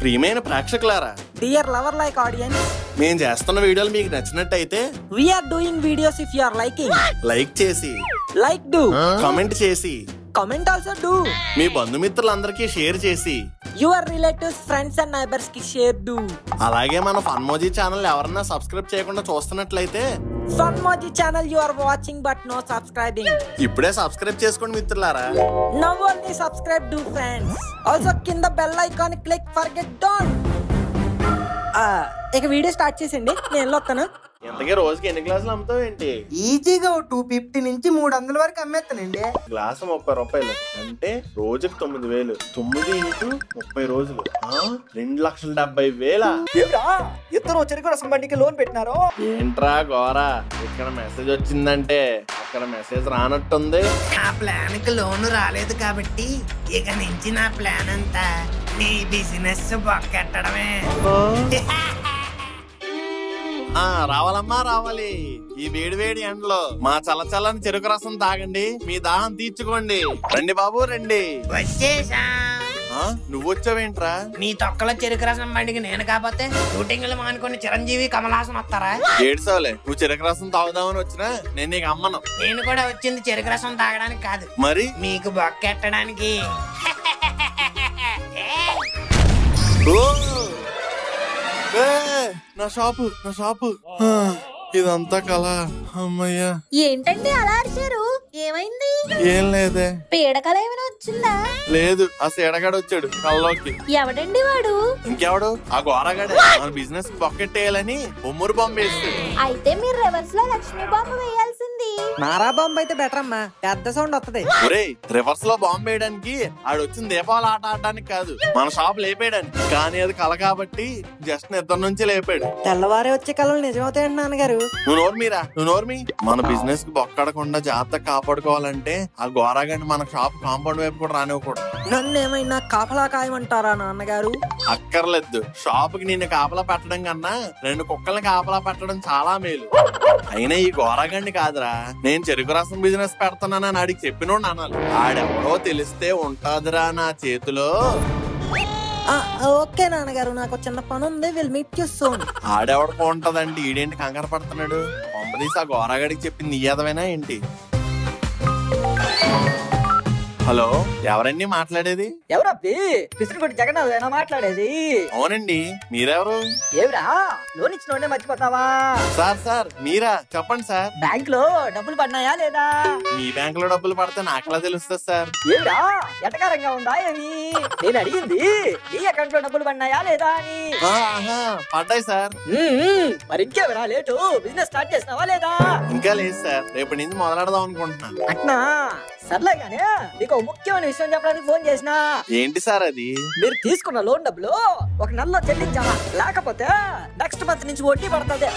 ప్రియమైన ప్రేక్షకులారా, dear lover like audience, మేము చేస్తున్న వీడియోలు మీకు నచ్చినట్టయితే we are doing videos if you are liking. Like చేసి, Like do. కామెంట్ చేసి, Comment also do. మీ బంధుమిత్రులందరికీ షేర్ చేసి, Your relatives, friends and neighbors కి share do. అలాగే మన ఫన్మోజీ ఛానల్ ఎవరన్నా సబ్స్క్రైబ్ చేయకుండా చూస్తున్నట్లయితే Funmoji channel you are watching but no subscribing. ఇప్పుడే సబ్స్క్రైబ్ చేసుకోండి మిత్రులారా. Now only subscribe do friends. Also కింద bell icon click forget don't. ఇక వీడియో స్టార్ట్ చేసేయండి, నేను వెళ్ళొస్తాను. ఇంతకీ రోజుకి ఎన్ని గ్లాసులు అమ్ముతావు ఏంటి? ఈజీగా 250 నుంచి 300 వరకు అమ్మేస్తానండి. గ్లాసు 30 రూపాయలు అంటే రోజుకి 9,000. 9 ఇంటూ 30 రోజులు 2,70,000. ఇద్దరు చెరుకు రసం బండికి లోన్ పెట్టినారు. ఏంట్రా గోరా, ఇక్కడ మెసేజ్ వచ్చిందంటే అక్కడ మెసేజ్ రానట్టుంది. నా ప్లాన్ కి లోన్ రాలేదు కాబట్టి ఇక నుంచి నా ప్లాన్ అంతా నీ బిజినెస్ బొక్కెట్టడమే. రావాలమ్మా రావాలి. ఈ వేడి వేడి ఎండలో మా చల్లచల్లని చెరుకు రసం తాగండి, మీ దాహం తీర్చుకోండి. రండి బాబు రండి. వచ్చేసా. నువ్వు వచ్చావేంట్రా? నీ తొక్కల చెరుకు రసం బండికి నేను కాకపోతే షూటింగ్లు మానుకొని చిరంజీవి కమలాసన్ వస్తారా? ఏడ్సావులే, నువ్వు చెరుకు రసం తాగుదామని వచ్చినా నేను నీకు అమ్మను. నేను కూడా వచ్చింది చెరుకు రసం తాగడానికి కాదు, మరి మీకు బొక్కెట్టడానికి. నా షాపు ఇదంతా కళ. అమ్మయ్యా, ఏంటండి అలా అరిచారు? ఏమైంది? ఏం లేదే. పీడకల ఏమైనా వచ్చిందా? లేదు, ఆ సేడగాడు వచ్చాడు కళ్ళలోకి. ఎవడండి వాడు? ఇంకెవడు? ఆ గోరగాడే మన బిజినెస్ బొక్కెట్టేయాలని బొమ్మరు బాంబు వేస్తాడు. అయితే మీరు రివర్స్ లో లక్ష్మీ బాంబు వేయాల్సింది. నారా బాంబు అయితే బెటర్ అమ్మా, పెద్ద సౌండ్ వస్తుంది. ఒరేయ్, రివర్స్ లో బాంబు వేయడానికి ఆడు వచ్చిన దీపావళి ఆట ఆడడానికి కాదు, మన షాప్ లేపేయడానికి. కానీ అది కళ కాబట్టి జస్ట్ నిద్ర నుంచి లేపాడు. తెల్లవారే వచ్చే కళలు నిజమవుతాయండి నాన్నగారు. నువ్వు నోర్మి. మన బిజినెస్ కి బొక్కడకుండా జాగ్రత్తగా కాపాడుకోవాలంటే ఆ గోరాగండి మన షాప్ కాంపౌండ్ వైపు కూడా రానివ్వకూడదు. నన్ను ఏమైనా కాపలా కాయమంటారా నాన్నగారు? అక్కర్లేదు, షాప్ కి నిన్ను కాపలా పెట్టడం కన్నా 2 కుక్కల్ని కాపలా పెట్టడం చాలా మేలు. అయినా ఈ గోరాగండి కాదురా, నేను చెరుకు రసం బిజినెస్ పెడతానని ఆడికి చెప్పినోడు అనాలి. ఆడెవరో తెలిస్తే ఉంటదిరా నా చేతిలో. ఓకే నాన్నగారు, నాకు చిన్న పని ఉంది. Will meet you soon. ఆడెవడికో ఉంటదంటే ఈడేంటి కంగారు పడుతున్నాడు? పంపదీసి ఆ గోరాగడికి చెప్పింది నీ ఏదమైనా ఏంటి? హలో, ఎవరండి మాట్లాడేది? ఎవరబ్బి? పిసిరికొట్టి జగన్నాథ్ మాట్లాడేది. అవునండి, మీరెవరు? ఏమిరా, లోన్ ఇచ్చినోడే మర్చిపోతావా? సార్ మీరా? చెప్పండి సార్. బ్యాంక్ లో డబ్బులు పడినాయా లేదా? మీ బ్యాంక్ లో డబ్బులు పడితే నాకెలా తెలుస్తుంది సార్? ఏమిరా, ఎటకారంగా ఉందా ఏమి? నేను అడిగింది నీ అకౌంట్ లో డబ్బులు పడినాయా లేదా అని. పడ్డాయి సార్. మరి ఇంకేమిరా లేటు? బిజినెస్ స్టార్ట్ చేసినావా లేదా? ఇంకా లేదు సార్, రేపటి నుంచి మొదలెడదాం అనుకుంటున్నాను. అట్నా, సర్లే గానీ నీకు ముఖ్యమైన విషయం చెప్పడానికి ఫోన్ చేసినా. ఏంటి సార్ అది? మీరు తీసుకున్న లోన్ డబ్బులు ఒక నెలలో చెల్లించాలా, లేకపోతే నెక్స్ట్ మంత్ నుంచి వడ్డీ పడుతుంది.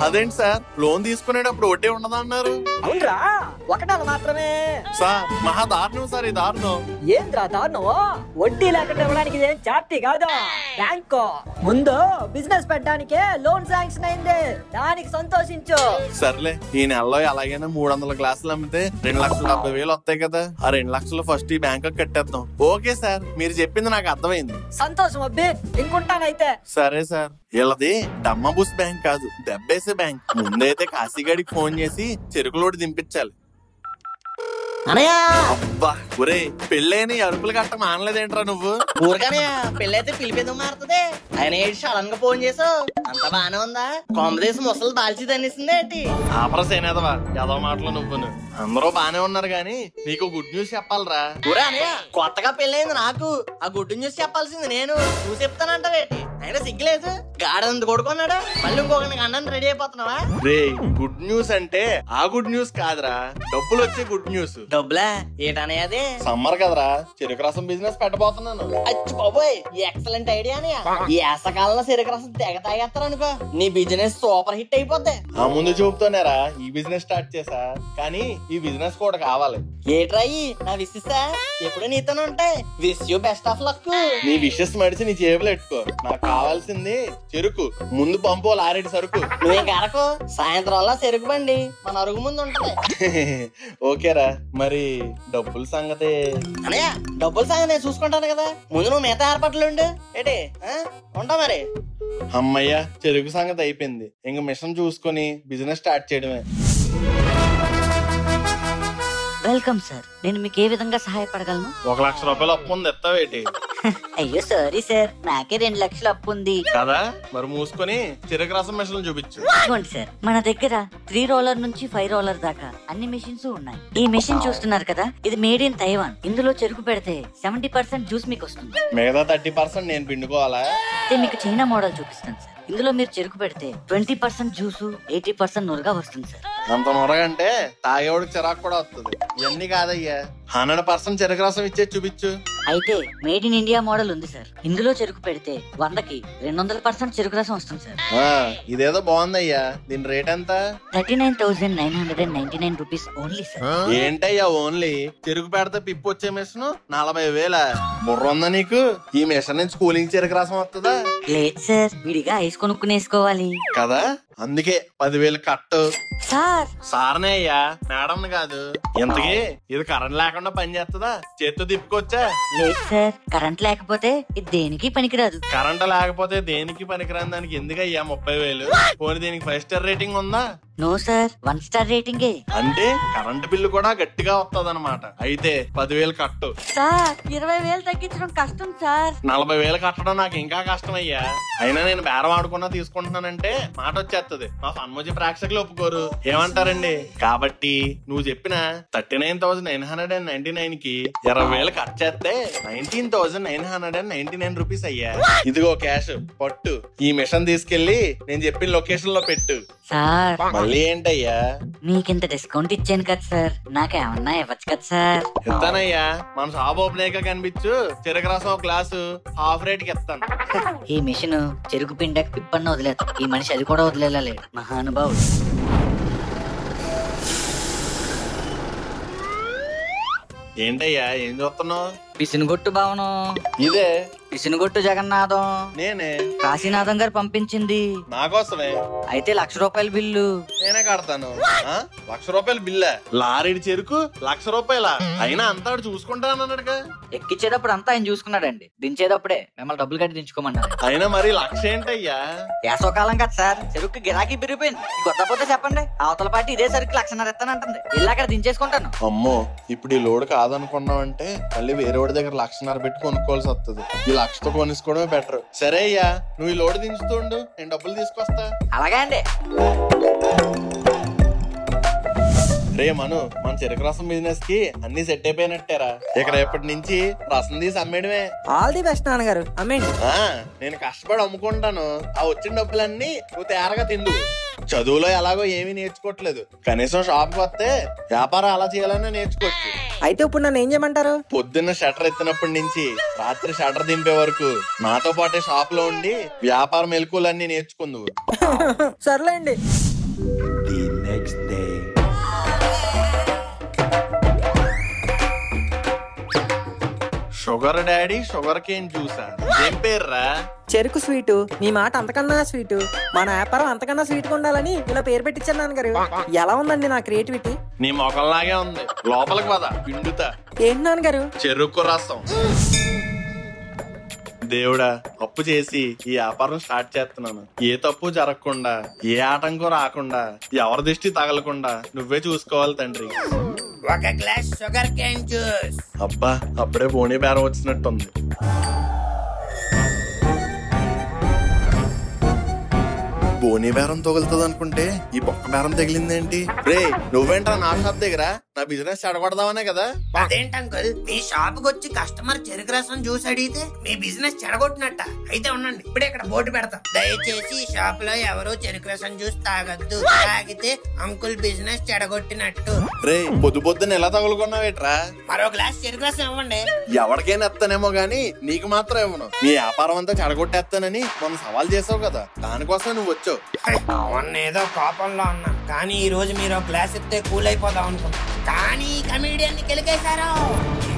అదేంటి సార్, లోన్ తీసుకునేటప్పుడు వడ్డీ ఉండదన్నారు? అవునరా, ఒక నెల మాత్రమే. సార్ మహా దారుణం సార్, ఈ దారుణం. ఏంద్రా దారుణం? వడ్డీ లేకుండా ఇవ్వడానికి ఇదేం చార్టీ కాదు, బ్యాంకు. ముందు బిజినెస్ పెట్టడానికే లోన్ శాంక్షన్ అయింది, దానికి సంతోషించు. సర్లే, ఈ నెలలో ఎలాగైనా 300 గ్లాసులు అమ్మితే 2,70,000 వస్తాయి కదా. ఆ 2 లక్షలు ఫస్ట్ ఈ బ్యాంక్ కట్టేద్దాం. ఓకే సార్, మీరు చెప్పింది నాకు అర్థమైంది. సంతోషం అబ్బి, ఇంకుంటానైతే. సరే సార్. వీళ్ళది డమ్మబుస్ బ్యాంక్ కాదు, దెబ్బేసే బ్యాంక్. ముందైతే కాశీగాడికి ఫోన్ చేసి చెరుకులోడి దింపించాలి. అబ్బా ఒరే, పెళ్ళైన అరుపులు గట్ట మానలేదేంట్రా నువ్వు? ఊరికనే పెళ్ళైతే పిలిపేందుకు మారుతుంది. ఆయన ఏడు సడన్ గా ఫోన్ చేసావు, అంత బానే ఉందా? కొంపదేశం ముసలు దాల్చి తన్నిస్తుంది ఏంటి? ఆపరసేనేదవా ఏదో మాటలు నువ్వును. అందరూ బానే ఉన్నారు గాని నీకు గుడ్ న్యూస్ చెప్పాలరా. ఊరే అనయ్య, కొత్తగా పెళ్ళైంది నాకు, ఆ గుడ్ న్యూస్ చెప్పాల్సింది నేను. నువ్వు చెప్తానంటావేటి? అయినా సిగ్గులేదు, గాడంత కొడుకున్నాడు, మళ్ళీ ఇంకొకరికి అన్నం రెడీ అయిపోతున్నావా? రే, గుడ్ న్యూస్ అంటే ఆ గుడ్ న్యూస్ కాదురా, డబ్బులు వచ్చే గుడ్ న్యూస్. డబ్బులా ఏటనేది? సమ్మర్ కదరా, చెరుకు రసం బిజినెస్ పెట్టబోతున్నాను. అచ్చి బాబోయ్, ఎక్సలెంట్ ఐడియా అనయ్య. ఈ ఏసకాలంలో చెరుకు రసం తెగ తాగేస్తారు అనుకో, నీ బిజినెస్ సూపర్ హిట్ అయిపోద్ది. ఆ ముందు చూపుతోనేరా ఈ బిజినెస్ స్టార్ట్ చేసా, కానీ ఈ బిజినెస్ కూడా కావాలి. ఏట్రాయి నా విసిస్తా ఎప్పుడు నీతోనే ఉంటాయి. Wish you best of luck. నీ విషెస్ మడిచి నీ జేబులో పెట్టుకో. నాకు కావాల్సింది చెరుకు. ముందు పంపు లారెడ్డి సరుకు. నువ్వేం కారకు సాయంత్రం వల్ల చెరుకు బండి మన అరుగు ముందు ఉంటది. ఓకేరా, మరి డబ్బుల సంగతి? అనయ్య డబ్బుల సంగతి నేను చూసుకుంటాను కదా, ముందు నువ్వు మిగతా ఏర్పాట్లు ఉండు. ఏంటి ఉంటా మరి. అమ్మయ్య, చెరుకు సంగతి అయిపోయింది. ఇంక మిషన్ చూసుకొని బిజినెస్ స్టార్ట్ చేయడమే. వెల్కమ్ సార్, నేను మీకు ఏ విధంగా సహాయపడగలను? 1,00,000 రూపాయలు అప్పు ఉంది, ఎత్తావేటి? అయ్యో సారీ సార్, నాకే 2 లక్షలు అప్పు ఉంది కదా. మరి మూసుకొని చెరుకు రసం మిషన్ చూపించు. ఇదిగోండి సార్, మన దగ్గర 3 రోలర్ నుంచి 5 రోలర్ దాకా అన్ని మెషిన్స్ ఉన్నాయి. ఈ మెషిన్ చూస్తున్నారు కదా, ఇది మేడ్ ఇన్ తైవాన్. ఇందులో చెరుకు పెడితే 70% జ్యూస్ మీకు వస్తుంది. మిగతా 30% నేను పిండుకోవాలా? అయితే మీకు చైనా మోడల్ చూపిస్తాను సార్. ఇందులో మీరు చెరుకు పెడితే 20% జ్యూసు 80% నురగా వస్తుంది సార్. అంత నొరగంటే తాగేవాడికి చిరాకు కూడా వస్తుంది. ఇవన్నీ కాదయ్యా, 100% చెరుకు రసం ఇచ్చే చూపించు. అయితే మేడ్ ఇన్ ఇండియా మోడల్ ఉంది సార్. ఇందులో చెరుకు పెడితే 100కి 200% చెరుకు రసం వస్తుంది సార్. ఇదేదో బాగుందయ్యా. దీని రేట్ ఎంత? 39,999 రూపీస్ ఓన్లీ సార్. ఏంటయ్యా ఓన్లీ? చెరుకు పెడితే పిప్పు వచ్చే మిషన్ 40,000. బుర్ర ఉందా నీకు? ఈ మిషన్ నుంచి కూలింగ్ చెరుకు రసం వస్తుందా? లేదు సార్, విడిగా ఐస్ కొనుక్కునేసుకోవాలి కదా. అందుకే 10,000 కట్టు. సార్ అయ్యా, మేడం కాదు. ఇంతకీ ఇది కరెంట్ లేకుండా పని చేస్తుందా? చేత్తో తిప్పుకోవచ్చా? లేదు సార్, కరెంట్ లేకపోతే ఇది దేనికి పనికిరాదు. కరెంట్ లేకపోతే దేనికి పనికిరాని దానికి ఎందుకయ్యా 30,000? పోనీ దీనికి 5 స్టార్ రేటింగ్ ఉందా? నో సార్, 1 స్టార్ రేటింగే. అంటే కరెంట్ బిల్లు కూడా గట్టిగా వస్తుంది అనమాట. అయితే 10,000 కట్టు. సార్ 20,000 తగ్గించడం కష్టం సార్. 40,000 కట్టడం నాకు ఇంకా కష్టం అయ్యా. అయినా నేను బేరం ఆడుకున్నా తీసుకుంటున్నానంటే మాట వచ్చేస్తుంది. మా ఫన్మోజీ ప్రేక్షకులు ఒప్పుకోరు. ఏమంటారండి? కాబట్టి నువ్వు చెప్పిన 39,999 కి 20,000 ఖర్చు చేస్తే 19,999 రూపీస్ అయ్యా. ఇదిగో క్యాష్ పట్టు. ఈ మిషన్ తీసుకెళ్లి నేను చెప్పిన లొకేషన్ లో పెట్టు. సార్ మళ్ళీ ఏంటయ్యా? మీకింత డిస్కౌంట్ ఇచ్చాను కదా సార్, నాకేమన్నా ఇవ్వచ్చు కదా సార్. ఇస్తానయ్యా. మన షాప్ ఓపెన్ అయ్యాక కనిపించు. చెరుకు రసం గ్లాసు హాఫ్ రేట్ కి ఇస్తాను. ఈ మిషన్ చెరుకు పిండాక పిప్పన్న వదిలేదు, ఈ మనిషి అది కూడా వదిలేలేదు. మహానుభావుడు. ఏంటయ్యా ఏం చూస్తున్నావు? పిసినుగొట్టు భావనం. ఇదే పిసినుగొట్టు జగన్నాథం. నేనే. కాశీనాథం గారు పంపించింది. నా కోసమే. అయితే 1,00,000 రూపాయల బిల్లు నేనే కడతాను. 1,00,000 రూపాయలు బిల్లా? లారీడి చెరుకు 1,00,000 రూపాయల? అయినా అంతా చూసుకుంటానన్నాడుగా. ఎక్కిచ్చేటప్పుడు అంతా ఆయన చూసుకున్నాడండి, దించేటప్పుడే మిమ్మల్ని డబ్బులు కట్టి దించుకోమన్నారు. అయినా మరి 1,00,000 ఏంటయ్యా? వేసవకాలం కదా సార్, చెరుకు గిరాకీ పెరిగిపోయింది. కొత్తపోతే చెప్పండి, అవతల పార్టీ ఇదే సరుకు 1,00,000 ఇస్తానంటుంది. ఇల్లు అక్కడ దించేసుకుంటాను. అమ్మో, ఇప్పుడు ఈ లోడ్ కాదనుకున్నావంటే మళ్ళీ వేరే వాడి దగ్గర 1,00,000 పెట్టి కొనుక్కోవాల్సి వస్తుంది. ఈ 1,00,000తో కొనుక్కోవడమే బెటర్. సరే అయ్యా, నువ్వు ఈ లోడ్ దించుతుండు, నేను డబ్బులు తీసుకొస్తా. అలాగే అండి. రే మను, మన చెరుకు రసం బిజినెస్ కి అన్ని సెట్ అయిపోయినట్టేరా. ఇక రేపటి నుంచి రసం తీసి అమ్మేయడమే. ఆల్ ది బెస్ట్ నాన్నగారు, అమ్మేండి. నేను కష్టపడి అమ్ముకుంటాను. ఆ వచ్చిన డబ్బులన్నీ నువ్వు తేరగా తిందు. చదువులో ఎలాగో ఏమీ నేర్చుకోవట్లేదు, కనీసం షాప్కి వస్తే వ్యాపారం అలా చేయాలనే నేర్చుకోవచ్చు. అయితే ఇప్పుడు నన్ను ఏం చేయమంటారు? పొద్దున్న షట్టర్ ఎత్తినప్పటి నుంచి రాత్రి షట్టర్ దింపే వరకు నాతో పాటే షాప్ లో ఉండి వ్యాపార మెలకువలన్నీ నేర్చుకుందువు. సర్లేండి. షుగర్ డాడీ షుగర్ కేన్ జ్యూసా? ఏం పేర్రా? చెరుకు స్వీటు. మీ మాట అంతకన్నా స్వీటు, మన వ్యాపారం అంతకన్నా స్వీట్ గా ఉండాలని ఇలా పేరు పెట్టించాను నాన్నగారు. ఎలా ఉందండి నా క్రియేటివిటీ? నీ మొఖంలాగే ఉంది. లోపలికి పద, పిండుతా. ఏంటి నాన్నగారు? చెరుకు రసం. దేవుడా, అప్పు చేసి ఈ వ్యాపారం స్టార్ట్ చేస్తున్నాను. ఏ తప్పు జరగకుండా, ఏ ఆటంకం రాకుండా, ఎవరి దృష్టి తగలకుండా నువ్వే చూసుకోవాలి తండ్రి. 1 గ్లాస్ షుగర్ కేన్ జ్యూస్. అబ్బా, అప్పుడే బోనీ బేరం వచ్చినట్టుంది. బోనీ బేరం తగులుతుంది అనుకుంటే ఈ బొక్క బేరం తగిలిందేంటి? రే, నువ్వేంట్రా నా షాప్ దగ్గర నా బిజినెస్ చెడగొడదామనే కదా? అదేంటి అంకుల్, మీ షాప్ కి వచ్చి కస్టమర్ చెరుకు రసం జ్యూస్ అడిగితే మీ బిజినెస్ చెడగొట్టినట్ట. అయితే ఉండండి, ఇప్పుడే ఇక్కడ బోర్డు పెడతాం. దయచేసి ఈ షాప్ లో ఎవరు చెరుకు రసం జ్యూస్ తాగద్దు, తాగితే అంకుల్ బిజినెస్ చెడగొట్టినట్టు. రే, పొద్దు పొద్దున్న ఎలా తగులుకున్నావేట్రా? మరో గ్లాస్ చెరుకు రసం ఇవ్వండి. ఎవరికైనా ఎత్తానేమో గానీ నీకు మాత్రం ఇవ్వను. నీ వ్యాపారం అంతా చెడగొట్టేస్తానని మొన్న సవాల్ చేసావు కదా, దానికోసం నువ్వు వచ్చావు. మొన్న ఏదో కోపంలో ఉన్నాను, కానీ ఈ రోజు మీరు గ్లాస్ ఇస్తే కూల్ అయిపోదాం అనుకున్నాను. కానీ కమీడియన్ ని కెలికేశారు.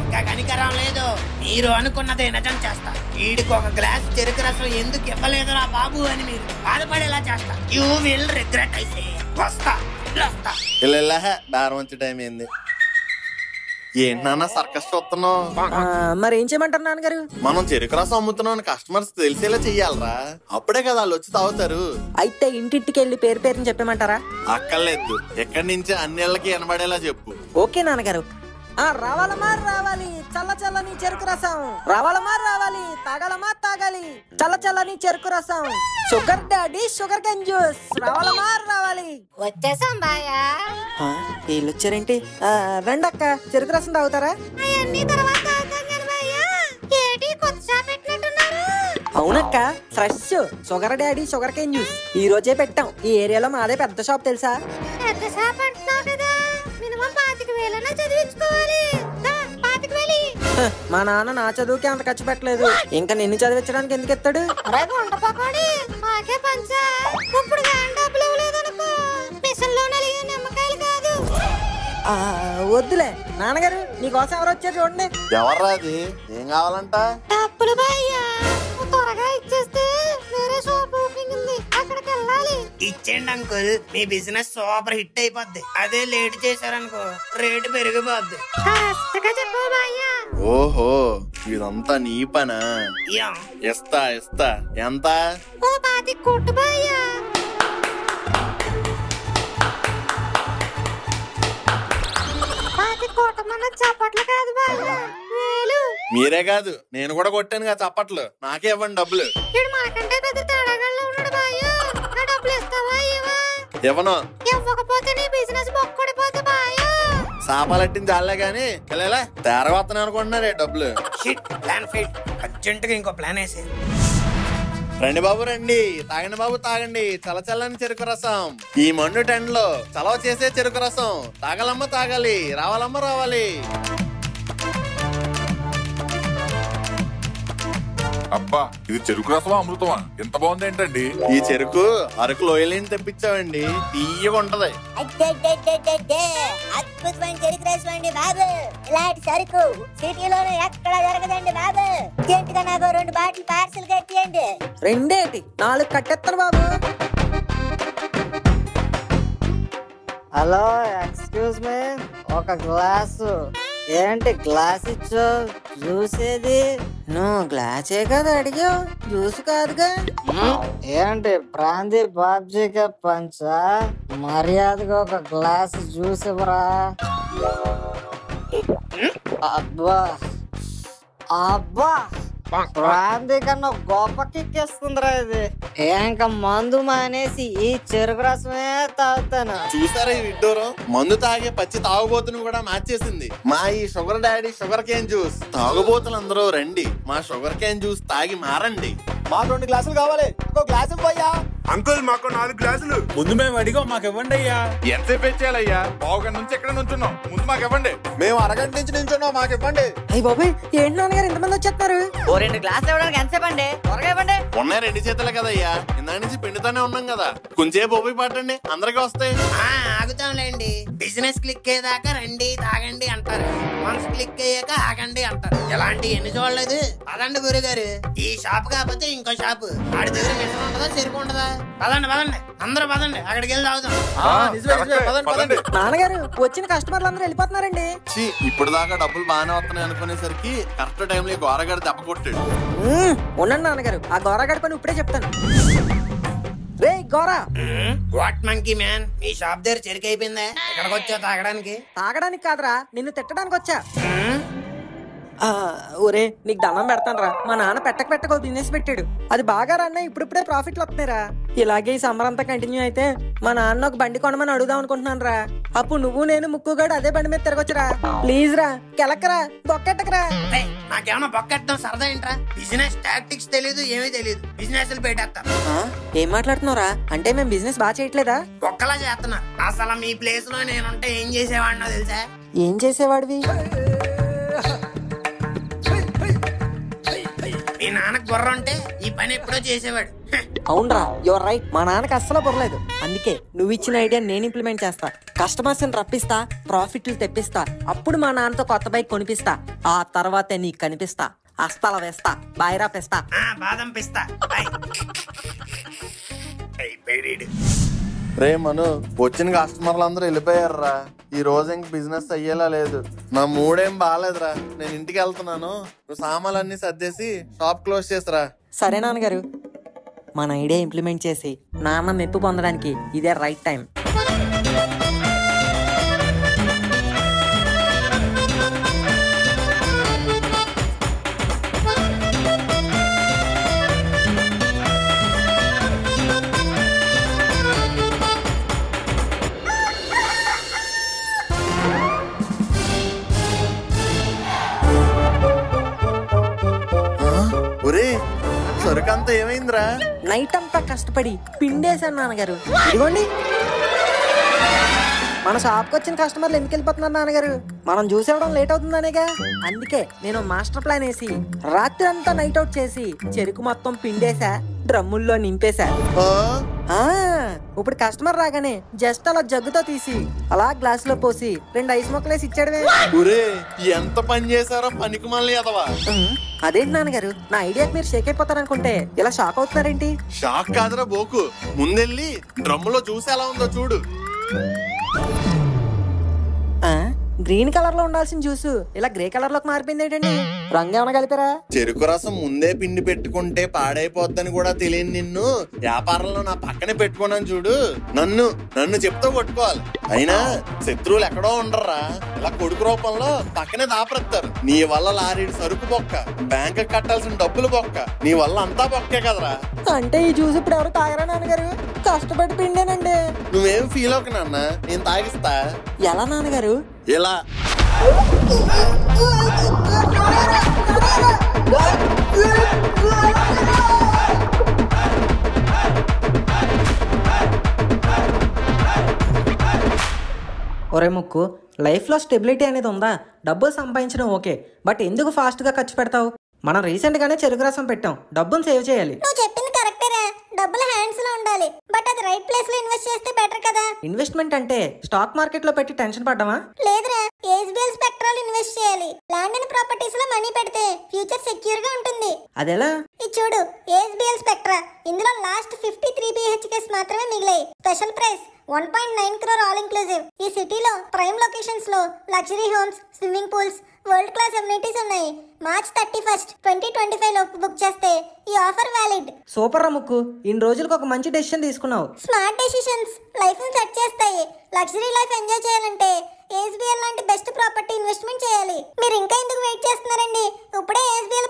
ఇంకా కనికరం లేదు. మీరు అనుకున్నదే నిజం చేస్తా. వీడికి ఒక గ్లాస్ చెరుకు రసం ఎందుకు ఇవ్వలేదురా బాబు అని మీరు బాధపడేలా చేస్తా. యూ విల్ రిగ్రెట్ అయితే. వస్తా. ఇలా బేరం వచ్చే టైం ఏంది? ఏంటి నాన్న సర్కస్ చూస్తున్నావు? మరి ఏం చేయమంటారు నాన్నగారు? మనం చెరుకు రసం అమ్ముతున్నాం కస్టమర్స్ తెలిసేలా చెయ్యాలరా. అప్పుడే కదా వాళ్ళు వచ్చి తాగుతారు. అయితే ఇంటింటికి వెళ్ళి పేరు పేరుని చెప్పమంటారా? అక్కర్లేదు. ఎక్కడి నుంచి అన్ని ఇళ్ళకి వినబడేలా చెప్పు. ఓకే నాన్నగారు. రావాలమ్మా రావాలి చల్ల చల్లని చెరుకు రసం. రావాలమ్మా రావాలి తాగాలమ్మా తాగాలి చల్ల చల్లని చెరుకు రసం. Sugar daddy sugar cane juice. రావాలమ్మా రావాలి. వచ్చేసాం బాయా. వీళ్ళు వచ్చారేంటి? రండి అక్క చెరుకు రసం తాగుతారా? అవన్నీ తర్వాత తాగుతాం కానీ బాయా. ఏంటి కొత్త షాప్ పెట్టినట్టున్నారు? అవునక్క fresh sugar daddy sugar cane juice ఈ రోజే పెట్టాం. ఈ ఏరియాలో మాదే పెద్ద షాప్ తెలుసా? పెద్ద షాప్ అంటున్నావు కదా, మినిమం 25,000 చదివించుకోవాలి. 25,000. మా నాన్న నా చదువుకి అంత ఖర్చు పెట్టలేదు. ఇంకా నిన్ను చదివించడానికి ఎందుకు ఎత్తాడు? మాకే పంచా. ఇప్పుడు డబ్బులు ఇవ్వలేదనుకో మిషన్ లో నలిగే నిమ్మకాయలు కాదు. వద్దులే నాన్నగారు, నీకోసం ఎవరు వచ్చారు చూడండి. ఎవర్రా అది? ఏం కావాలంట? డబ్బులు బాయ్యా, త్వరగా ఇచ్చేస్తే వేరే షాప్ ఓపెనింగ్ ఉంది, అక్కడికి వెళ్ళాలి. ఇచ్చేయండి అంకుల్. మీ బిజినెస్ సూపర్ హిట్ అయిపోద్ది. అదే లేట్ చేశారనుకో రేటు పెరిగిపోద్ది. చెప్పు బాయ్యా. ఓహో ఇదంతా నీ పనా? యా. ఇస్తా ఇస్తా. ఎంత? ఓ 25 కొట్టు బాయ్యా. కొట్టమన్న చప్పట్లు కాదు బాయ్యా, వేలు. మీరే కాదు నేను కూడా కొట్టాను కదా చప్పట్లు. నాకే ఇవ్వండి డబ్బులు. ఇడు మనకంటే పెద్ద తేడాగాళ్ళలో ఉన్నాడు బాయ్యా. నా డబ్బులు ఇస్తావా ఇవ్వా? ఇవ్వను. ఇవ్వకపోతే నీ బిజినెస్ బొక్కడిపోతే బాయ్యా. సాపాలట్టింది చాలే గాని ఇలా తేరవత్తను అనుకుంటున్నారే డబ్బులు. షిట్. Plan fail. అర్జెంట్ గా ఇంకో ప్లాన్ వేసే. రండి బాబు రండి, తాగండి బాబు తాగండి చల్ల చల్లని చెరుకు రసం. ఈ మండు టెండ్లో చలవ చేసే చెరుకు రసం. తాగాలమ్మ తాగాలి, రావాలమ్మ రావాలి. అబ్బా ఇది చెరుకు రసమా అమృతమా? ఎంత బాగుంది ఏంటండి? ఈ చెరుకు అరకు లోయలేని తెప్పించామండి. తీయగా ఉంటది. అద్భుతమైన చెరుకు రసం అండి బాబు. ఇలాంటి సరుకు సిటీలోనే ఎక్కడ దొరకదండి బాబు. అర్జెంట్ గా నాకు 2 బాటిల్ పార్సల్ కట్టియండి. రెండేటి 4 కట్టేస్తారు బాబు. హలో ఎక్స్క్యూజ్ మీ, ఒక గ్లాసు. ఏంటి గ్లాస్ ఇచ్చో? జ్యూస్ ఏది? నువ్వు గ్లాసే కదా అడిగావు, జ్యూస్ కాదుగా. ఏంటి ప్రాంతీ బాబ్జీగా పంచా? మర్యాదగా ఒక గ్లాస్ జ్యూస్ ఇవ్వరా. అబ్బా అబ్బా ప్రాంతీ కన్నా గొప్ప కిక్కేస్తుందిరా ఇది. ఇంకా మందు మానేసి ఈ చెరుకు రసమే తాగుతాను. చూసారా ఈ విడ్డూరం? మందు తాగే పచ్చి తాగుబోతును కూడా మార్చేసింది. మా ఈ sugar daddy sugar cane juice. తాగుబోతులందరూ రండి, మా షుగర్ కేన్ జ్యూస్ తాగి మారండి. మాకు 2 గ్లాసులు కావాలి. ఇంకో గ్లాసు పోయా. అంకుల్ మాకు 4 గ్లాసులు. ముందు మేము అడిగాం, మాకు ఇవ్వండి అయ్యా. ఎంతసేపు ఇచ్చేయాలయ్యా? పావుగంట నుంచి ఎక్కడ నుంచున్నాం? ముందు మాకు ఇవ్వండి. మేము అరగంట నుంచి నించున్నాం, మాకు ఇవ్వండి. అయ్యి బాబాయ్, ఏంటి నాన్నగారు ఇంతమంది వచ్చేస్తున్నారు? ఓ 2 గ్లాసులు ఇవ్వడానికి ఎంతసేపు అండి? త్వరగా ఇవ్వండి. ఉన్నాయి 2 చేతులే కదయ్యా, ఇందాక నుంచి పిండితోనే ఉన్నాం కదా. కొంచెంసేపు ఓపి పట్టండి, అందరికి వస్తాయి. ఆగుతాంలేండి. బిజినెస్ క్లిక్ అయ్యేదాకా రండి తాగండి అంటారు. వన్స్ క్లిక్ అయ్యాక ఆగండి అంటారు. ఇలాంటి ఎన్ని చూడలేదు. పదండి గురుగారు, ఈ షాప్ కాకపోతే ఇంకో షాప్. వాడి దగ్గర మిషన్ ఉంటదా చెరుకు ఉంటదా? పదండి పదండి అందరూ పదండి, అక్కడికి వెళ్ళి తాగుతాం. నాన్నగారు వచ్చిన కస్టమర్లు అందరూ వెళ్ళిపోతున్నారండి. ఇప్పుడు దాకా డబ్బులు బాగానే వస్తున్నాయి అనుకునేసరికి కరెక్ట్ టైంలో ఈ గోరగాడు దెబ్బ కొట్టాడు. ఉండండి నాన్నగారు, ఆ గోరగాడి పని ఇప్పుడే చెప్తాను. రే గోరా. వాట్ మంకీ మ్యాన్, మీ షాప్ దగ్గర చెరుకు అయిపోయిందా? ఇక్కడికి వచ్చా తాగడానికి? తాగడానికి కాదురా, నిన్ను తిట్టడానికి వచ్చా. ఒరే నీకు దండం పెడతాను రా. మా నాన్న పెట్టక బిజినెస్ పెట్టాడు, అది బాగా రన్ అయ్యి ఇప్పుడిప్పుడే ప్రాఫిట్లు వస్తున్నాయిరా. ఇలాగే ఈ సమ్మర్ అంతా కంటిన్యూ అయితే మా నాన్న ఒక బండి కొనమని అడుగుదాం అనుకుంటున్నాను రా. అప్పుడు నువ్వు నేను ముక్కుగాడు అదే బండి మీద తిరగొచ్చురా. ప్లీజ్ రా, కెలక్కరా, బొక్కెట్టకరా. నాకేమన్నా బొక్కెట్టడం సరదా ఏంట్రా? బిజినెస్ టాక్టిక్స్ తెలీదు, ఏమీ తెలీదు. బిజినెస్ పెట్టేస్తారు. ఏం మాట్లాడుతున్నావురా? అంటే మేము బిజినెస్ బాగా చేయట్లేదా? ఒక్కలా చేస్తున్నా. అసలు మీ ప్లేస్ లో నేనుంటే ఏం చేసేవాడినో తెలుసా? ఏం చేసేవాడివి? మీ నాన్నకు బుర్ర ఉంటే ఈ పని ఎప్పుడో చేసేవాడు. అవునరా, యువర్ రైట్. మా నాన్నకి అస్సలు బుర్రలేదు. అందుకే నువ్వు ఇచ్చిన ఐడియా నేను ఇంప్లిమెంట్ చేస్తా. కస్టమర్స్ ని రప్పిస్తా, ప్రాఫిట్లు తెప్పిస్తా, అప్పుడు మా నాన్నతో కొత్త బైక్ కొనిపిస్తా. ఆ తర్వాతే నీకు కనిపిస్తా, అస్తాల వేస్తా, బాయిరా పెస్తా. బాదం పిస్తా. రే మను, వచ్చిన కస్టమర్లు అందరూ వెళ్ళిపోయారురా. ఈ రోజు ఇంక బిజినెస్ అయ్యేలా లేదు. నా మూడేం బాగాలేదురా. నేను ఇంటికి వెళ్తున్నాను. నువ్వు సామాన్లన్నీ సర్దేసి షాప్ క్లోజ్ చేసిరా. సరే నాన్నగారు. మన ఐడియా ఇంప్లిమెంట్ చేసి నాన్న మెప్పు పొందడానికి ఇదే రైట్ టైం. సరుకంతా ఏమైందిరా? నైట్ అంతా కష్టపడి పిండేశాను నాన్నగారు. ఇదిగోండి. మన షాప్కి వచ్చిన కస్టమర్లు ఎందుకు వెళ్ళిపోతున్నారు నాన్నగారు? మనం చూసేవడం లేట్ అవుతుందనేగా. అందుకే నేను మాస్టర్ ప్లాన్ వేసి రాత్రి అంతా నైట్ అవుట్ చేసి చెరుకు మొత్తం పిండేసా, డ్రమ్ముల్లో నింపేశా. ఇప్పుడు కస్టమర్ రాగానే జస్ట్ అలా జగ్గుతో తీసి అలా గ్లాస్ లో పోసి 2 ఐస్ మొక్కలేసి ఇచ్చాడమే. ఎంత పని చేశారో పనికి మళ్ళీ అదవా. అదేంటి నాన్నగారు, నా ఐడియాకి మీరు షేక్ అయిపోతారనుకుంటే ఇలా షాక్ అవుతున్నారేంటి? షాక్ కాదురా బోకు, ముందెళ్ళి డ్రమ్ములో చూసి ఎలా ఉందో చూడు. గ్రీన్ కలర్ లో ఉండాల్సిన జ్యూస్ ఇలా గ్రే కలర్ లోకి మారిపోయింది ఏంటండి? రంగు ఏమైనా కలిపారా? చెరుకు రసం ముందే పిండి పెట్టుకుంటే పాడైపోద్దని కూడా తెలియని నిన్ను వ్యాపారంలో నా పక్కనే పెట్టుకున్నాను చూడు. నన్ను చెప్తూ కొట్టుకోవాలి. అయినా శత్రువులు ఎక్కడో ఉండరా, ఇలా కొడుకు రూపంలో పక్కనే దాపరెత్తారు. నీ వల్ల లారీడి సరుకు బొక్క, బ్యాంక్ కట్టాల్సిన డబ్బులు బొక్క, నీ వల్ల అంతా బొక్కే కదరా. అంటే ఈ జ్యూస్ ఇప్పుడు ఎవరు తాగరా నాన్నగారు? కష్టపడి పిండేనండి. నువ్వేం ఫీల్ అవ్వకు నాన్న, నేను తాగిస్తా. ఎలా నాన్నగారు? ఇలా ఒరే ముక్కు, లైఫ్ లో స్టెబిలిటీ అనేది ఉందా? డబ్బులు సంపాదించడం ఓకే, బట్ ఎందుకు ఫాస్ట్ గా ఖర్చు పెడతావు? మనం రీసెంట్ గానే చెరుకు రసం పెట్టాం. డబ్బును సేవ్ చేయాలి. నువ్వు చెప్పింది కరెక్టేరా. డబ్బులు హ్యాండ్స్ లో ఉండాలి, బట్ అది రైట్ ప్లేస్ లో ఇన్వెస్ట్ చేస్తే బెటర్ కదా. ఇన్వెస్ట్మెంట్ అంటే స్టాక్ మార్కెట్ లో పెట్టి టెన్షన్ పడ్డామా? లేదురా, ఎస్బిఎల్ స్పెక్ట్రాల్ ఇన్వెస్ట్ చేయాలి. ల్యాండ్ అండ్ ప్రాపర్టీస్ లో మనీ పెడితే ఫ్యూచర్ సెక్యూర్ గా ఉంటుంది. అదెలా? ఇది చూడు, ఎస్బిఎల్ స్పెక్ట్రా. ఇందులో లాస్ట్ 53 BHKs మాత్రమే మిగిలాయి. Special price 1.9 crore all inclusive. ఈ సిటీలో ప్రైమ్ లొకేషన్స్ లో luxury homes, swimming pools, world class amenities ఉన్నాయి. మార్చ్ 31, 2025 లోపు బుక్ చేస్తే ఈ ఆఫర్ వ్యాలిడ్. సూపర్ రా ముక్కు, ఇన్ని రోజులకు ఒక మంచి డెసిషన్ తీసుకున్నావు. స్మార్ట్ డెసిషన్స్ లైఫ్ ని సెట్ చేస్తాయి. లగ్జరీ లైఫ్ ఎంజాయ్ చేయాలంటే ఎస్బిఎల్ లాంటి బెస్ట్ ప్రాపర్టీ ఇన్వెస్ట్మెంట్ చేయాలి. మీరు ఇంకా ఎందుకు వెయిట్ చేస్తున్నారండి? ఇప్పుడే ఎస్బిఎల్